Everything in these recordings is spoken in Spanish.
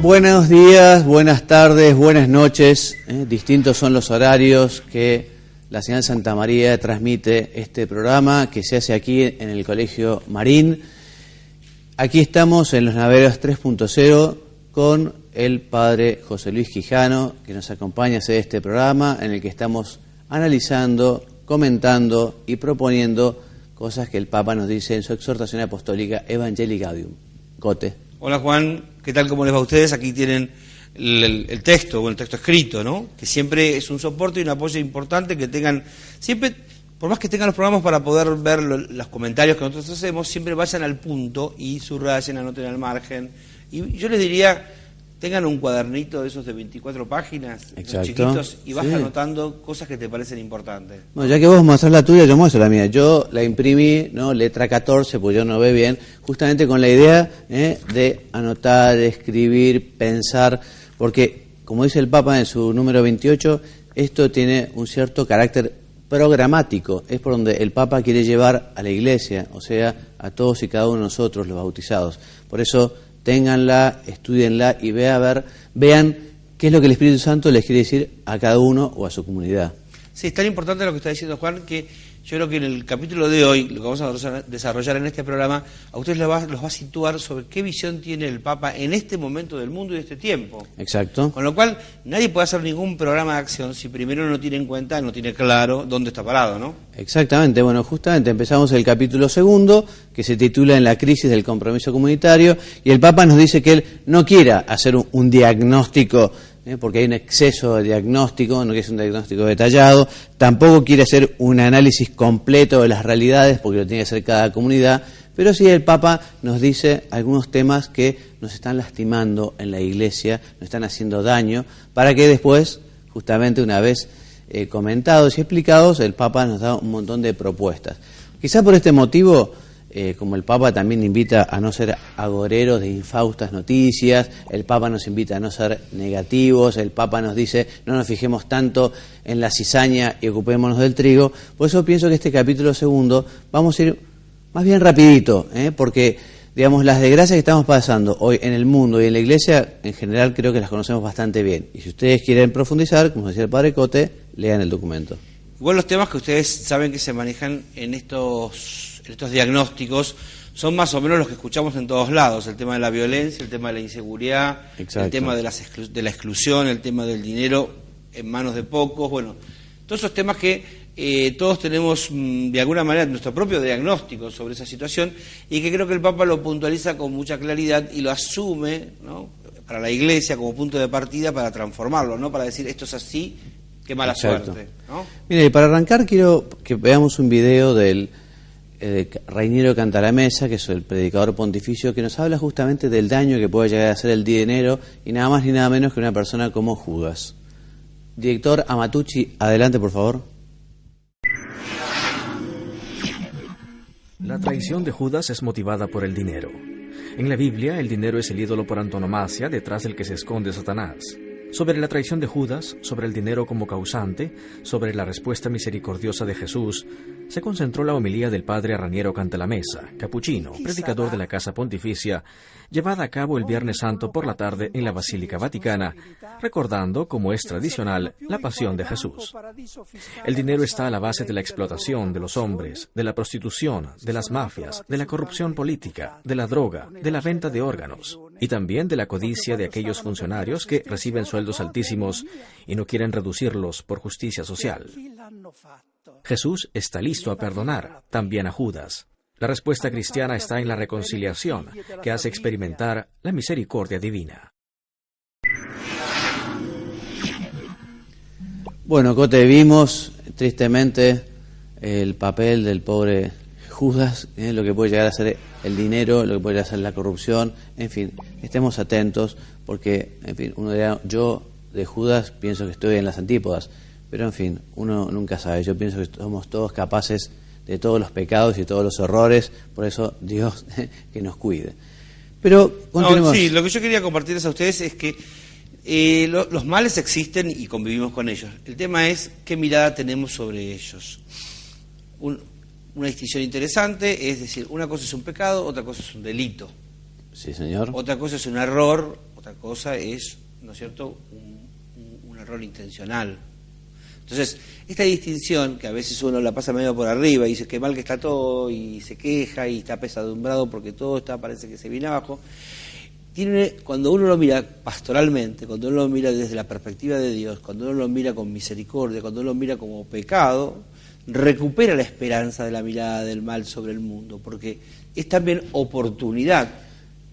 Buenos días, buenas tardes, buenas noches. Distintos son los horarios que la señal Santa María transmite este programa que se hace aquí en el Colegio Marín. Aquí estamos en Los Naveros 3.0 con el padre José Luis Quijano, que nos acompaña a hacer este programa en el que estamos analizando, comentando y proponiendo cosas que el Papa nos dice en su exhortación apostólica Evangelii Gaudium. Cote. Hola Juan, ¿qué tal? ¿Cómo les va a ustedes? Aquí tienen el texto, bueno, el texto escrito, ¿no? Que siempre es un soporte y un apoyo importante que tengan, siempre, por más que tengan los programas para poder ver los comentarios que nosotros hacemos, siempre vayan al punto y subrayen, anoten al margen. Y yo les diría, tengan un cuadernito de esos de 24 páginas, esos chiquitos, y vas anotando cosas que te parecen importantes. Bueno, ya que vos mostrás la tuya, yo muestro la mía. Yo la imprimí, ¿no? Letra 14, pues yo no veo bien, justamente con la idea de anotar, escribir, pensar, porque, como dice el Papa en su número 28, esto tiene un cierto carácter programático, es por donde el Papa quiere llevar a la Iglesia, o sea, a todos y cada uno de nosotros, los bautizados. Por eso, ténganla, estudienla y vean qué es lo que el Espíritu Santo les quiere decir a cada uno o a su comunidad. Sí, es tan importante lo que está diciendo Juan, que yo creo que en el capítulo de hoy, lo que vamos a desarrollar en este programa, a ustedes los va a situar sobre qué visión tiene el Papa en este momento del mundo y de este tiempo. Exacto. Con lo cual, nadie puede hacer ningún programa de acción si primero no tiene en cuenta, no tiene claro dónde está parado, ¿no? Exactamente. Bueno, justamente empezamos el capítulo 2, que se titula En la crisis del compromiso comunitario, y el Papa nos dice que él no quiera hacer un diagnóstico, porque hay un exceso de diagnóstico, no quiere hacer un diagnóstico detallado, tampoco quiere hacer un análisis completo de las realidades, porque lo tiene que hacer cada comunidad, pero sí el Papa nos dice algunos temas que nos están lastimando en la Iglesia, nos están haciendo daño, para que después, justamente una vez comentados y explicados, el Papa nos da un montón de propuestas. Quizá por este motivo, como el Papa también invita a no ser agoreros de infaustas noticias, el Papa nos invita a no ser negativos, el Papa nos dice no nos fijemos tanto en la cizaña y ocupémonos del trigo. Por eso pienso que este capítulo 2 vamos a ir más bien rapidito, porque digamos las desgracias que estamos pasando hoy en el mundo y en la Iglesia en general creo que las conocemos bastante bien. Y si ustedes quieren profundizar, como decía el Padre Cote, lean el documento. Igual los temas que ustedes saben que se manejan en estos diagnósticos son más o menos los que escuchamos en todos lados: el tema de la violencia, el tema de la inseguridad, el tema de la exclusión, el tema del dinero en manos de pocos, bueno, todos esos temas que todos tenemos de alguna manera nuestro propio diagnóstico sobre esa situación, y que creo que el Papa lo puntualiza con mucha claridad y lo asume, ¿no?, para la Iglesia como punto de partida para transformarlo, no para decir esto es así, qué mala suerte, ¿no? Mire, para arrancar quiero que veamos un video del Rainiero Cantalamessa, que es el predicador pontificio, que nos habla justamente del daño que puede llegar a hacer el dinero, y nada más ni nada menos que una persona como Judas. Director Amatucci, adelante por favor. La traición de Judas es motivada por el dinero. En la Biblia, el dinero es el ídolo por antonomasia detrás del que se esconde Satanás. Sobre la traición de Judas, sobre el dinero como causante, sobre la respuesta misericordiosa de Jesús, se concentró la homilía del padre Raniero Cantalamessa, capuchino, predicador de la Casa Pontificia, llevada a cabo el Viernes Santo por la tarde en la Basílica Vaticana, recordando, como es tradicional, la pasión de Jesús. El dinero está a la base de la explotación de los hombres, de la prostitución, de las mafias, de la corrupción política, de la droga, de la venta de órganos, y también de la codicia de aquellos funcionarios que reciben sueldos altísimos y no quieren reducirlos por justicia social. Jesús está listo a perdonar, también a Judas. La respuesta cristiana está en la reconciliación, que hace experimentar la misericordia divina. Bueno, Cote, vimos tristemente el papel del pobre Judas, lo que puede llegar a ser el dinero, lo que puede llegar a ser la corrupción, en fin, estemos atentos, porque, en fin, uno dirá, yo de Judas pienso que estoy en las antípodas, pero en fin, uno nunca sabe. Yo pienso que somos todos capaces de todos los pecados y todos los errores, por eso Dios que nos cuide. Pero continuemos. No, sí, lo que yo quería compartirles a ustedes es que los males existen y convivimos con ellos. El tema es qué mirada tenemos sobre ellos. Una distinción interesante es decir, una cosa es un pecado, otra cosa es un delito. Sí, señor. Otra cosa es un error, otra cosa es, ¿no es cierto?, un error intencional. Entonces, esta distinción, que a veces uno la pasa medio por arriba y dice que mal que está todo, y se queja y está apesadumbrado porque todo parece que se viene abajo, cuando uno lo mira pastoralmente, cuando uno lo mira desde la perspectiva de Dios, cuando uno lo mira con misericordia, cuando uno lo mira como pecado, recupera la esperanza de la mirada del mal sobre el mundo, porque es también oportunidad.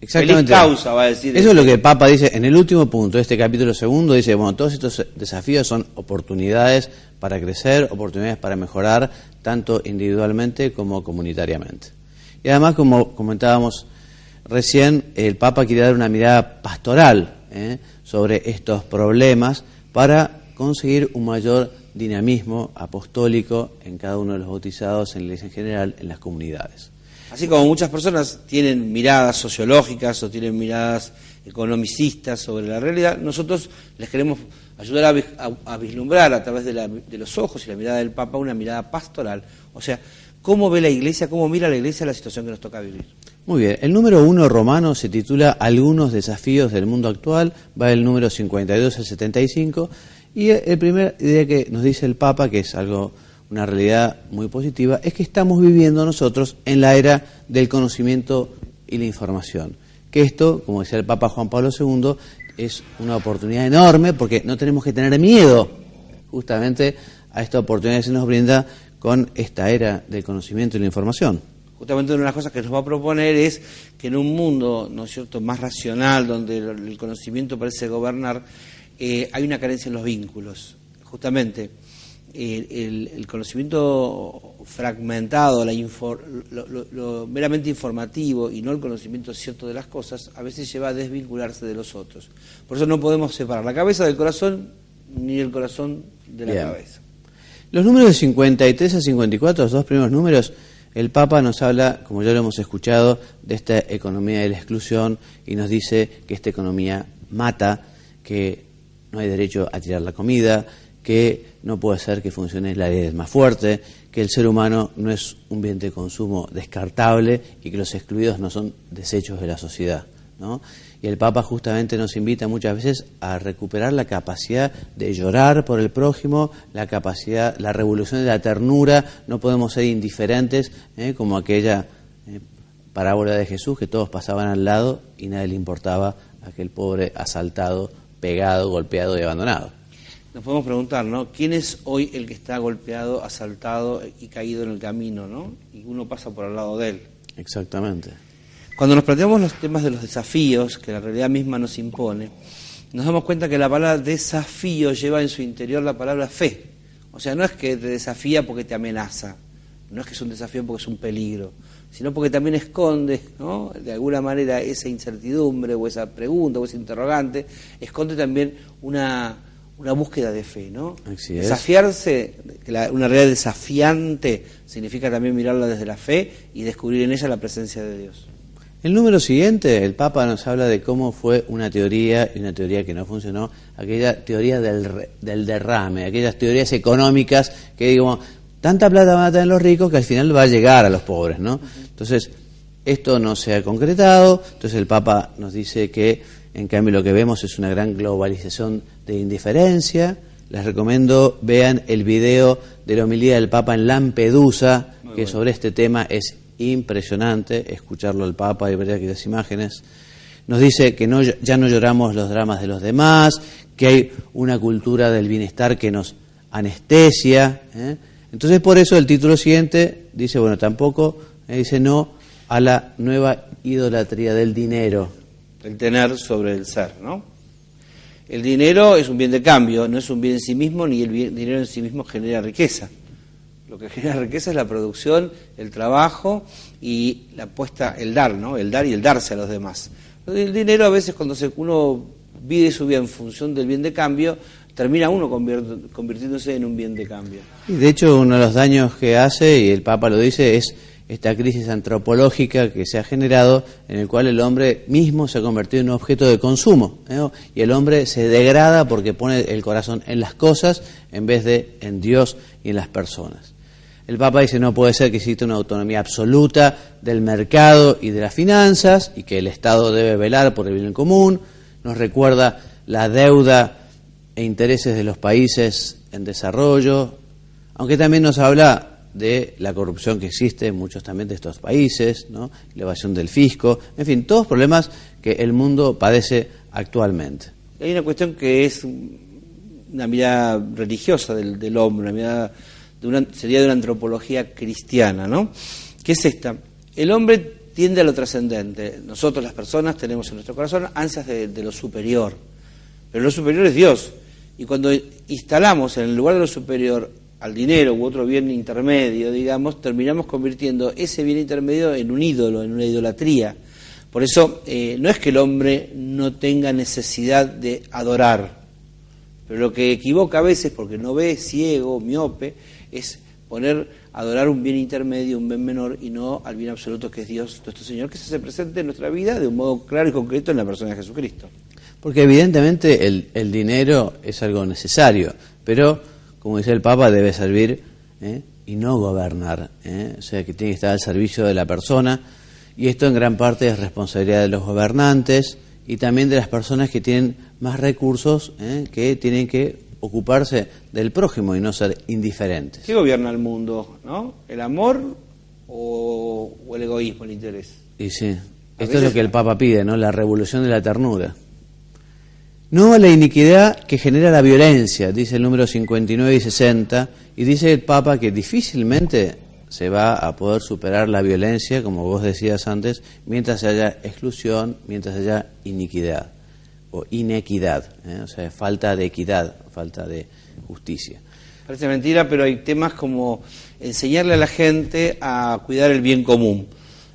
Exactamente. Feliz causa, va a decir. Eso es lo que el Papa dice en el último punto de este capítulo segundo. Dice, bueno, todos estos desafíos son oportunidades para crecer, oportunidades para mejorar, tanto individualmente como comunitariamente. Y además, como comentábamos recién, el Papa quiere dar una mirada pastoral sobre estos problemas para conseguir un mayor dinamismo apostólico en cada uno de los bautizados, en la Iglesia en general, en las comunidades. Así como muchas personas tienen miradas sociológicas o tienen miradas economicistas sobre la realidad, nosotros les queremos ayudar a vislumbrar a través de los ojos y la mirada del Papa una mirada pastoral. O sea, cómo ve la Iglesia, cómo mira la Iglesia la situación que nos toca vivir. Muy bien, el número 1 romano se titula Algunos desafíos del mundo actual, va del número 52 al 75, y el primer idea que nos dice el Papa, que es una realidad muy positiva, es que estamos viviendo nosotros en la era del conocimiento y la información. Que esto, como decía el Papa Juan Pablo II, es una oportunidad enorme porque no tenemos que tener miedo justamente a esta oportunidad que se nos brinda con esta era del conocimiento y la información. Justamente una de las cosas que nos va a proponer es que en un mundo, ¿no es cierto?, más racional, donde el conocimiento parece gobernar, hay una carencia en los vínculos. Justamente el conocimiento fragmentado, lo meramente informativo y no el conocimiento cierto de las cosas, a veces lleva a desvincularse de los otros. Por eso no podemos separar la cabeza del corazón ni el corazón de la cabeza. Los números de 53 a 54, los dos primeros números, el Papa nos habla, como ya lo hemos escuchado, de esta economía de la exclusión y nos dice que esta economía mata, que no hay derecho a tirar la comida, que no puede ser que funcione la ley del más fuerte, que el ser humano no es un bien de consumo descartable y que los excluidos no son desechos de la sociedad, ¿no? Y el Papa justamente nos invita muchas veces a recuperar la capacidad de llorar por el prójimo, la capacidad, la revolución de la ternura. No podemos ser indiferentes, como aquella parábola de Jesús, que todos pasaban al lado y nadie le importaba a aquel pobre asaltado, pegado, golpeado y abandonado. Nos podemos preguntar, ¿no? ¿Quién es hoy el que está golpeado, asaltado y caído en el camino, ¿no? Y uno pasa por al lado de él. Exactamente. Cuando nos planteamos los temas de los desafíos que la realidad misma nos impone, nos damos cuenta que la palabra desafío lleva en su interior la palabra fe. O sea, no es que te desafía porque te amenaza, no es que es un desafío porque es un peligro, sino porque también esconde, ¿no?, de alguna manera esa incertidumbre o esa pregunta o ese interrogante, esconde también una búsqueda de fe, ¿no? Así es. Desafiarse, una realidad desafiante significa también mirarla desde la fe y descubrir en ella la presencia de Dios. El número siguiente, el Papa nos habla de cómo fue una teoría y una teoría que no funcionó, aquella teoría del derrame, aquellas teorías económicas que digo, tanta plata van a tener los ricos que al final va a llegar a los pobres, ¿no? Entonces, esto no se ha concretado, entonces el Papa nos dice que en cambio lo que vemos es una gran globalización de indiferencia. Les recomiendo vean el video de la homilía del Papa en Lampedusa, que sobre este tema es impresionante escucharlo al Papa y ver aquellas imágenes. Nos dice que ya no lloramos los dramas de los demás, que hay una cultura del bienestar que nos anestesia. Entonces por eso el título siguiente dice, bueno, tampoco dice no a la nueva idolatría del dinero. El tener sobre el ser, ¿no? El dinero es un bien de cambio, no es un bien en sí mismo, ni el dinero en sí mismo genera riqueza. Lo que genera riqueza es la producción, el trabajo y la puesta, el dar, ¿no? El dar y el darse a los demás. El dinero a veces cuando uno vive su vida en función del bien de cambio, termina uno convirtiéndose en un bien de cambio. Y de hecho uno de los daños que hace, y el Papa lo dice, es esta crisis antropológica que se ha generado, en el cual el hombre mismo se ha convertido en un objeto de consumo, ¿no? Y el hombre se degrada porque pone el corazón en las cosas en vez de en Dios y en las personas. El Papa dice no puede ser que exista una autonomía absoluta del mercado y de las finanzas y que el Estado debe velar por el bien común, nos recuerda la deuda e intereses de los países en desarrollo, aunque también nos habla de la corrupción que existe en muchos también de estos países, ¿no? La evasión del fisco, en fin, todos problemas que el mundo padece actualmente. Hay una cuestión que es una mirada religiosa del hombre, una mirada sería de una antropología cristiana, ¿no? ¿Qué es esta? El hombre tiende a lo trascendente. Nosotros, las personas, tenemos en nuestro corazón ansias de lo superior, pero lo superior es Dios. Y cuando instalamos en el lugar de lo superior al dinero u otro bien intermedio, digamos, terminamos convirtiendo ese bien intermedio en un ídolo, en una idolatría. Por eso no es que el hombre no tenga necesidad de adorar, pero lo que equivoca a veces, porque no ve, ciego, miope, es adorar un bien intermedio, un bien menor, y no al bien absoluto que es Dios, nuestro Señor, que se hace presente en nuestra vida de un modo claro y concreto en la persona de Jesucristo. Porque evidentemente el dinero es algo necesario, pero, como dice el Papa, debe servir y no gobernar, o sea que tiene que estar al servicio de la persona, y esto en gran parte es responsabilidad de los gobernantes y también de las personas que tienen más recursos, que tienen que ocuparse del prójimo y no ser indiferentes. ¿Qué gobierna el mundo, no? ¿El amor o el egoísmo, el interés? Y sí, esto es lo que el Papa pide, ¿no? La revolución de la ternura. No a la iniquidad que genera la violencia, dice el número 59 y 60, y dice el Papa que difícilmente se va a poder superar la violencia, como vos decías antes, mientras haya exclusión, mientras haya iniquidad o inequidad, o sea, falta de equidad, falta de justicia. Parece mentira, pero hay temas como enseñarle a la gente a cuidar el bien común.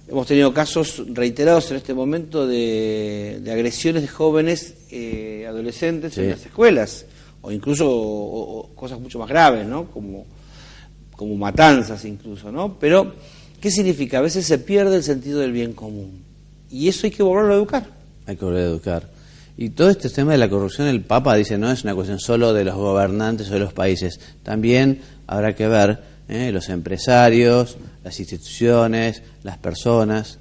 Hemos tenido casos reiterados en este momento de agresiones de jóvenes adolescentes, sí, en las escuelas, o incluso cosas mucho más graves, ¿no? Como matanzas incluso, ¿no? Pero, ¿qué significa? A veces se pierde el sentido del bien común, y eso hay que volverlo a educar. Hay que volver a educar. Y todo este tema de la corrupción, el Papa dice, no es una cuestión solo de los gobernantes o de los países, también habrá que ver los empresarios, las instituciones, las personas.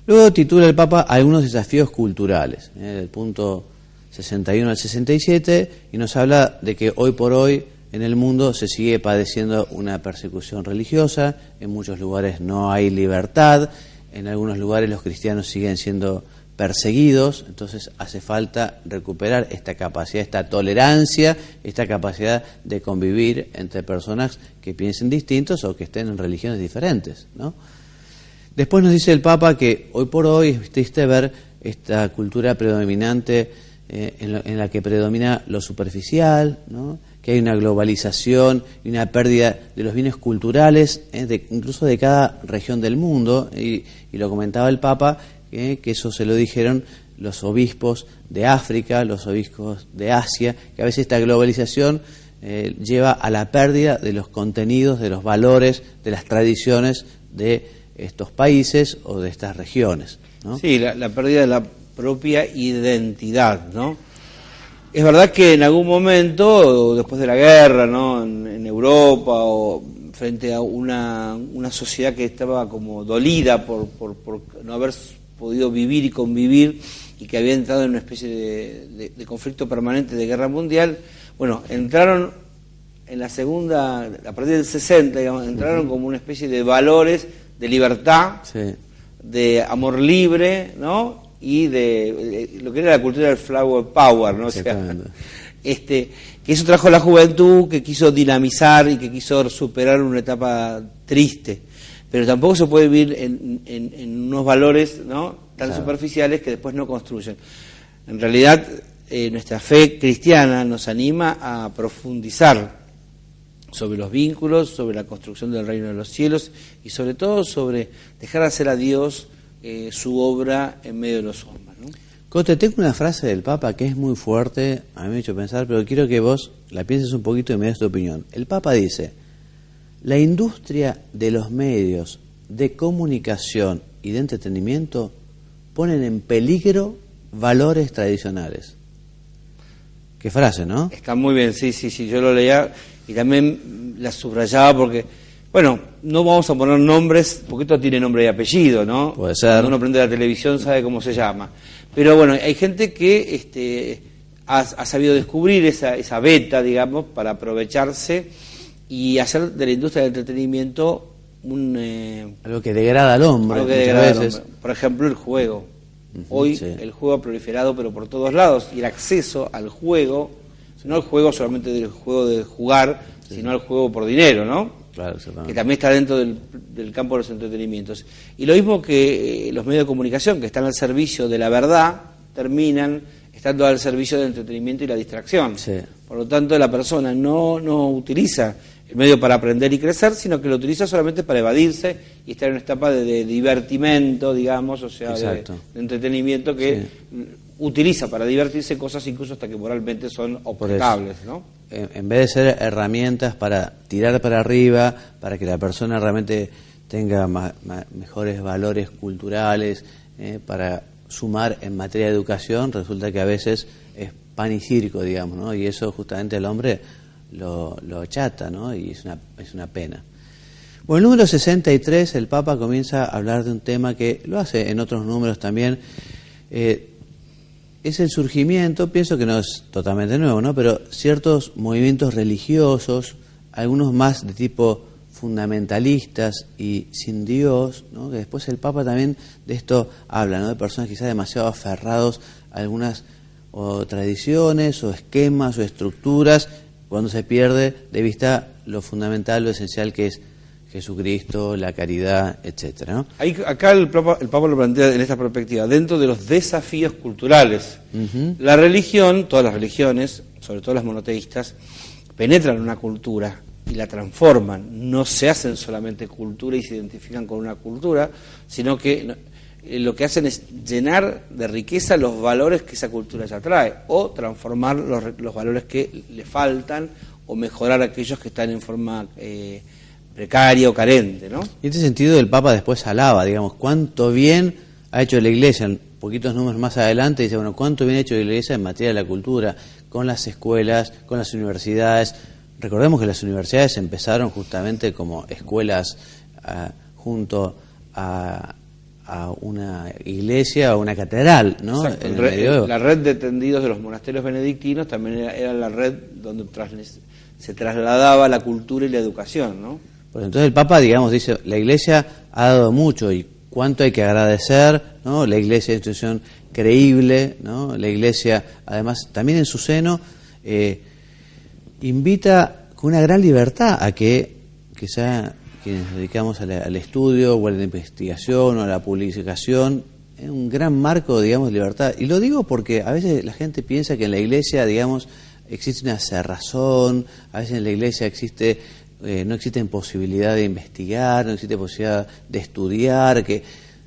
Luego titula el Papa algunos desafíos culturales, del punto 61 al 67, y nos habla de que hoy por hoy en el mundo se sigue padeciendo una persecución religiosa, en muchos lugares no hay libertad, en algunos lugares los cristianos siguen siendo perseguidos, entonces hace falta recuperar esta capacidad, esta tolerancia, esta capacidad de convivir entre personas que piensen distintos o que estén en religiones diferentes, ¿no? Después nos dice el Papa que hoy por hoy es triste ver esta cultura predominante en la que predomina lo superficial, ¿no? Que hay una globalización y una pérdida de los bienes culturales, incluso de cada región del mundo, y lo comentaba el Papa, que eso se lo dijeron los obispos de África, los obispos de Asia, que a veces esta globalización lleva a la pérdida de los contenidos, de los valores, de las tradiciones de estos países o de estas regiones, ¿no? Sí, la pérdida de la propia identidad, ¿no? Es verdad que en algún momento, después de la guerra, ¿no? En Europa o frente a una sociedad que estaba como dolida por no haber podido vivir y convivir, y que había entrado en una especie de conflicto permanente de guerra mundial, bueno, entraron en la segunda, a partir del 60, digamos, entraron como una especie de valores de libertad, sí, de amor libre, ¿no? Y de lo que era la cultura del flower power, ¿no? O sea, que eso trajo a la juventud, que quiso dinamizar y que quiso superar una etapa triste. Pero tampoco se puede vivir en unos valores, ¿no?, tan, claro, superficiales que después no construyen. En realidad, nuestra fe cristiana nos anima a profundizar sobre los vínculos, sobre la construcción del reino de los cielos y sobre todo sobre dejar hacer a Dios su obra en medio de los hombres, ¿no? Cote, tengo una frase del Papa que es muy fuerte, a mí me ha hecho pensar, pero quiero que vos la pienses un poquito y me des tu opinión. El Papa dice: la industria de los medios de comunicación y de entretenimiento ponen en peligro valores tradicionales. Qué frase, ¿no? Está muy bien, sí, yo lo leía y también la subrayaba porque, bueno, no vamos a poner nombres, porque esto tiene nombre y apellido, ¿no? Puede ser. Cuando uno prende la televisión sabe cómo se llama. Pero bueno, hay gente que ha sabido descubrir esa beta, digamos, para aprovecharse y hacer de la industria del entretenimiento algo que degrada al hombre muchas veces. Por ejemplo, el juego. Hoy el juego ha proliferado, pero por todos lados, y el acceso al juego, no el juego solamente del juego de jugar, sino al juego por dinero, ¿no? Claro, que también está dentro del campo de los entretenimientos. Y lo mismo que los medios de comunicación, que están al servicio de la verdad, terminan estando al servicio del entretenimiento y la distracción. Sí. Por lo tanto, la persona no utiliza el medio para aprender y crecer, sino que lo utiliza solamente para evadirse y estar en una etapa de divertimento, digamos, o sea, de entretenimiento que utiliza para divertirse cosas incluso hasta que moralmente son objetables, ¿no? En vez de ser herramientas para tirar para arriba, para que la persona realmente tenga mejores valores culturales, para sumar en materia de educación, resulta que a veces es pan y circo, digamos, ¿no? Y eso justamente al hombre lo achata, ¿no? Y es una pena. Bueno, el número 63, el Papa comienza a hablar de un tema que lo hace en otros números también. Es el surgimiento, pienso que no es totalmente nuevo, ¿no? Pero ciertos movimientos religiosos, algunos más de tipo fundamentalistas y sin Dios, ¿no? Que después el Papa también de esto habla, ¿no? De personas quizás demasiado aferrados a algunas o tradiciones o esquemas o estructuras, cuando se pierde de vista lo fundamental, lo esencial que es Jesucristo, la caridad, etcétera, ¿no? Acá el Papa lo plantea en esta perspectiva, dentro de los desafíos culturales. La religión, todas las religiones, sobre todo las monoteístas, penetran en una cultura y la transforman. No se hacen solamente cultura y se identifican con una cultura, sino que lo que hacen es llenar de riqueza los valores que esa cultura ya trae, o transformar los valores que le faltan, o mejorar aquellos que están en forma precaria o carente, ¿no? En este sentido el Papa después alaba, digamos, cuánto bien ha hecho la Iglesia, en poquitos números más adelante dice, bueno, cuánto bien ha hecho la Iglesia en materia de la cultura, con las escuelas, con las universidades. Recordemos que las universidades empezaron justamente como escuelas junto a una iglesia o una catedral, ¿no? Exacto. La red de tendidos de los monasterios benedictinos también era la red donde se trasladaba la cultura y la educación, ¿no? Pues entonces el Papa, digamos, dice, la Iglesia ha dado mucho y cuánto hay que agradecer, ¿no? La Iglesia es una institución creíble, ¿no? La Iglesia, además, también en su seno, invita con una gran libertad a que quizá quienes nos dedicamos al estudio o a la investigación o a la publicación, es un gran marco, digamos, de libertad. Y lo digo porque a veces la gente piensa que en la Iglesia, digamos, existe una cerrazón, a veces en la Iglesia no existe posibilidad de investigar, no existe posibilidad de estudiar, que,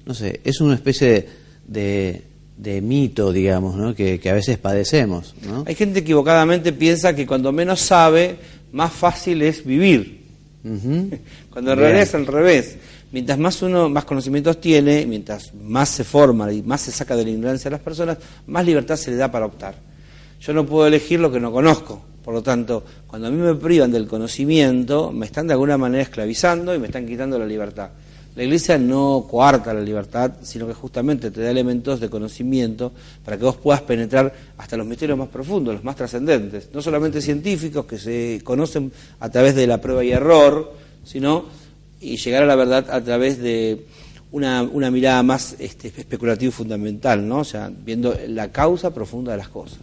no sé, es una especie de mito, digamos, ¿no? que a veces padecemos, ¿no? Hay gente equivocadamente piensa que cuando menos sabe, más fácil es vivir. Cuando en realidad es al revés. Mientras más conocimientos tiene, mientras más se forma y más se saca de la ignorancia a las personas, más libertad se le da para optar. Yo no puedo elegir lo que no conozco. Por lo tanto, cuando a mí me privan del conocimiento, me están de alguna manera esclavizando y me están quitando la libertad. La Iglesia no coarta la libertad, sino que justamente te da elementos de conocimiento para que vos puedas penetrar hasta los misterios más profundos, los más trascendentes. No solamente científicos que se conocen a través de la prueba y error, sino y llegar a la verdad a través de una mirada más especulativa y fundamental, ¿no? O sea, viendo la causa profunda de las cosas.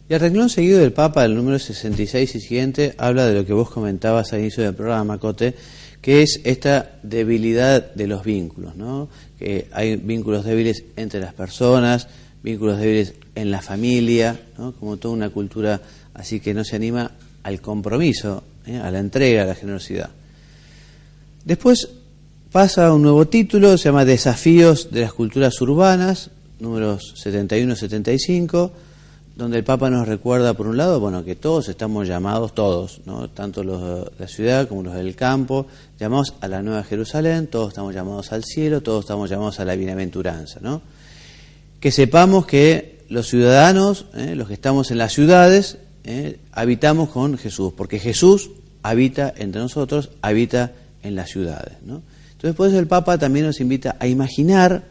Y al renglón seguido del Papa, el número 66 y siguiente, habla de lo que vos comentabas al inicio del programa, Cote, que es esta debilidad de los vínculos, ¿no? Que hay vínculos débiles entre las personas, vínculos débiles en la familia, ¿no? Como toda una cultura así que no se anima al compromiso, a la entrega, a la generosidad. Después pasa un nuevo título, se llama Desafíos de las culturas urbanas, números 71-75, donde el Papa nos recuerda, por un lado, bueno, que todos estamos llamados, todos, ¿no? Tanto los de la ciudad como los del campo, llamados a la Nueva Jerusalén, todos estamos llamados al cielo, todos estamos llamados a la bienaventuranza, ¿no? Que sepamos que los ciudadanos, los que estamos en las ciudades, habitamos con Jesús, porque Jesús habita entre nosotros, habita en las ciudades, ¿no? Entonces, por eso el Papa también nos invita a imaginar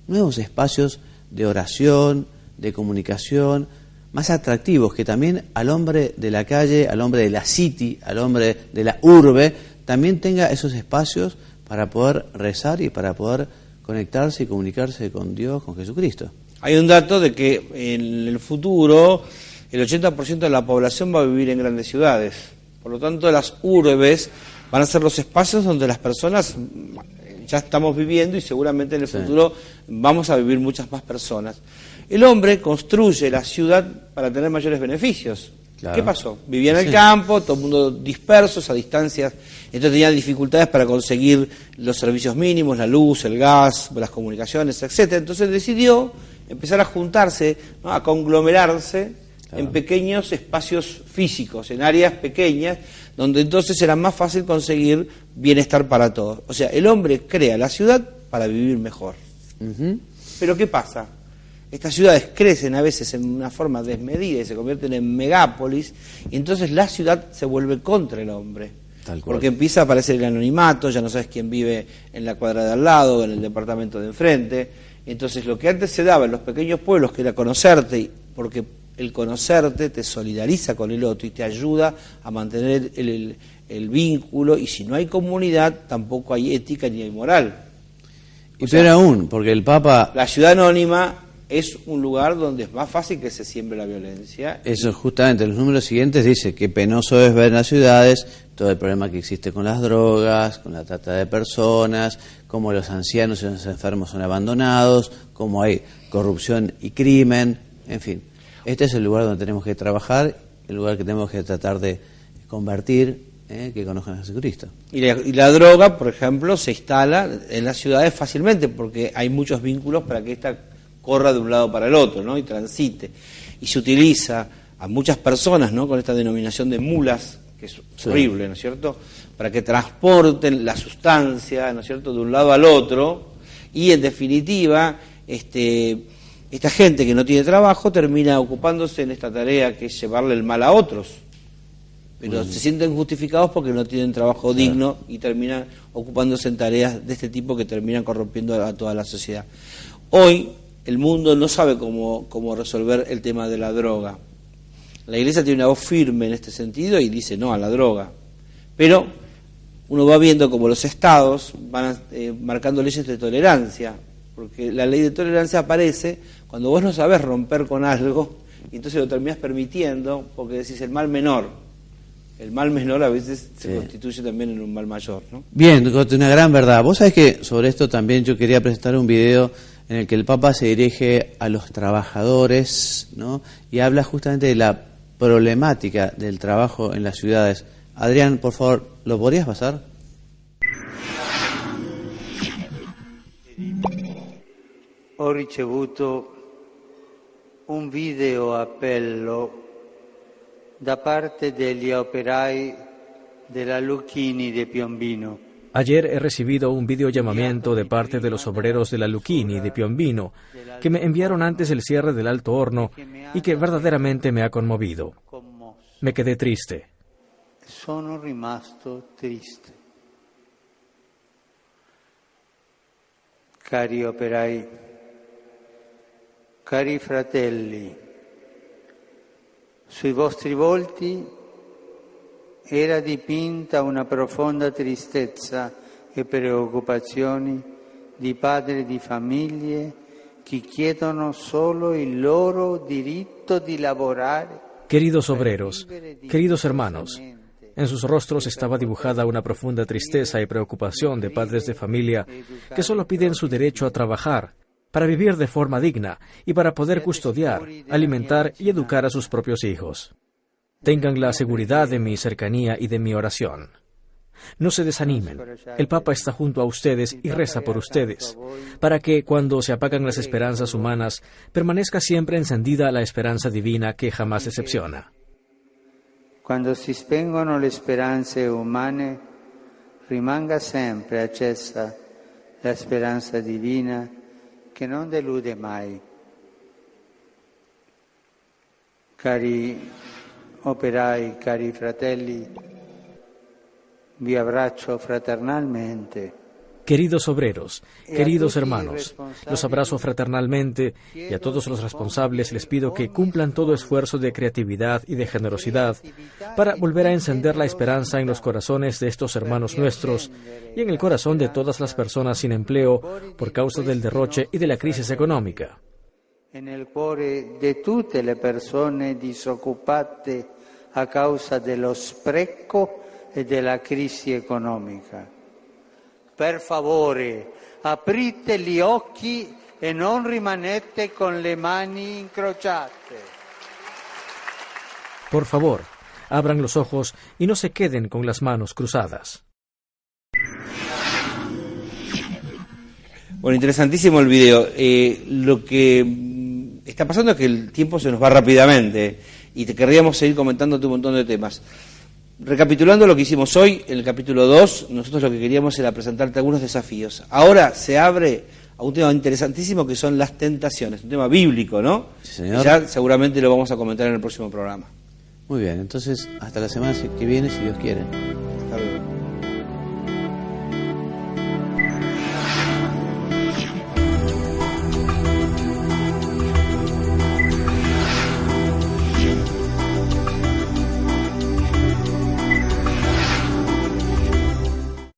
nuevos espacios de oración, de comunicación, más atractivos, que también al hombre de la calle, al hombre de la city, al hombre de la urbe, también tenga esos espacios para poder rezar y para poder conectarse y comunicarse con Dios, con Jesucristo. Hay un dato de que en el futuro el 80% de la población va a vivir en grandes ciudades. Por lo tanto, las urbes van a ser los espacios donde las personas ya estamos viviendo y seguramente en el futuro vamos a vivir muchas más personas. El hombre construye la ciudad para tener mayores beneficios. Claro. ¿Qué pasó? Vivía en el campo, todo el mundo dispersos, a distancias, entonces tenía dificultades para conseguir los servicios mínimos, la luz, el gas, las comunicaciones, etcétera. Entonces decidió empezar a juntarse, ¿no?, a conglomerarse en pequeños espacios físicos, en áreas pequeñas, donde entonces era más fácil conseguir bienestar para todos. O sea, el hombre crea la ciudad para vivir mejor. Pero ¿qué pasa? Estas ciudades crecen a veces en una forma desmedida y se convierten en megápolis, y entonces la ciudad se vuelve contra el hombre. Porque empieza a aparecer el anonimato, ya no sabes quién vive en la cuadra de al lado, en el departamento de enfrente. Entonces lo que antes se daba en los pequeños pueblos, que era conocerte, porque el conocerte te solidariza con el otro y te ayuda a mantener el vínculo, y si no hay comunidad tampoco hay ética ni hay moral. Y peor aún, porque el Papa... La ciudad anónima es un lugar donde es más fácil que se siembre la violencia. Eso justamente, los números siguientes dice que penoso es ver en las ciudades todo el problema que existe con las drogas, con la trata de personas, cómo los ancianos y los enfermos son abandonados, cómo hay corrupción y crimen, en fin. Este es el lugar donde tenemos que trabajar, el lugar que tenemos que tratar de convertir, que conozcan a Jesucristo. Y la droga, por ejemplo, se instala en las ciudades fácilmente, porque hay muchos vínculos para que esta corra de un lado para el otro, ¿no?, y transite. Y se utiliza a muchas personas, ¿no?, con esta denominación de mulas, que es horrible, ¿no es cierto?, para que transporten la sustancia, ¿no es cierto?, de un lado al otro, y en definitiva, esta gente que no tiene trabajo termina ocupándose en esta tarea que es llevarle el mal a otros, pero se sienten justificados porque no tienen trabajo digno y terminan ocupándose en tareas de este tipo que terminan corrompiendo a toda la sociedad. Hoy el mundo no sabe cómo resolver el tema de la droga. La Iglesia tiene una voz firme en este sentido y dice no a la droga. Pero uno va viendo como los estados van marcando leyes de tolerancia, porque la ley de tolerancia aparece cuando vos no sabés romper con algo y entonces lo terminás permitiendo porque decís el mal menor. El mal menor a veces se constituye también en un mal mayor, ¿no? Bien, una gran verdad. Vos sabés que sobre esto también yo quería presentar un video en el que el Papa se dirige a los trabajadores, ¿no?, y habla justamente de la problemática del trabajo en las ciudades. Adrián, por favor, ¿lo podrías pasar? Ho ricevuto un video appello da parte degli operai della Lucchini di Piombino. Ayer he recibido un videollamamiento de parte de los obreros de la Lucchini de Piombino, que me enviaron antes del cierre del Alto Horno y que verdaderamente me ha conmovido. Me quedé triste. Sono rimasto triste. Cari operai, cari fratelli, sui vostri volti era dipinta una profonda tristezza e preoccupazioni di padri di famiglie che chiedono solo il loro diritto di lavorare. Queridos obreros, queridos hermanos, en sus rostros estaba dibujada una profunda tristeza y preocupación de padres de familia que solo piden su derecho a trabajar, para vivir de forma digna y para poder custodiar, alimentar y educar a sus propios hijos. Tengan la seguridad de mi cercanía y de mi oración. No se desanimen. El Papa está junto a ustedes y reza por ustedes, para que, cuando se apagan las esperanzas humanas, permanezca siempre encendida la esperanza divina que jamás decepciona. Quando si spengono le speranze umane, rimanga sempre accesa la speranza divina che non delude mai. Cari operai, cari fratelli, vi abbraccio fraternalmente. Queridos obreros, queridos hermanos, los abrazo fraternalmente y a todos los responsables les pido que cumplan todo esfuerzo de creatividad y de generosidad para volver a encender la esperanza en los corazones de estos hermanos nuestros y en el corazón de todas las personas sin empleo por causa del derroche y de la crisis económica. En el cuore de tutte le persone disoccupate a causa dello spreco e della crisi economica. Per favore, aprite gli occhi e non rimanete con le mani incrociate. Por favor, abran los ojos y no se queden con las manos cruzadas. Bueno, interesantísimo el video. Lo que está pasando es que el tiempo se nos va rápidamente y te querríamos seguir comentándote un montón de temas. Recapitulando lo que hicimos hoy, en el capítulo 2, nosotros lo que queríamos era presentarte algunos desafíos. Ahora se abre a un tema interesantísimo que son las tentaciones, un tema bíblico, ¿no? Sí, señor. Ya seguramente lo vamos a comentar en el próximo programa. Muy bien, entonces hasta la semana que viene, si Dios quiere.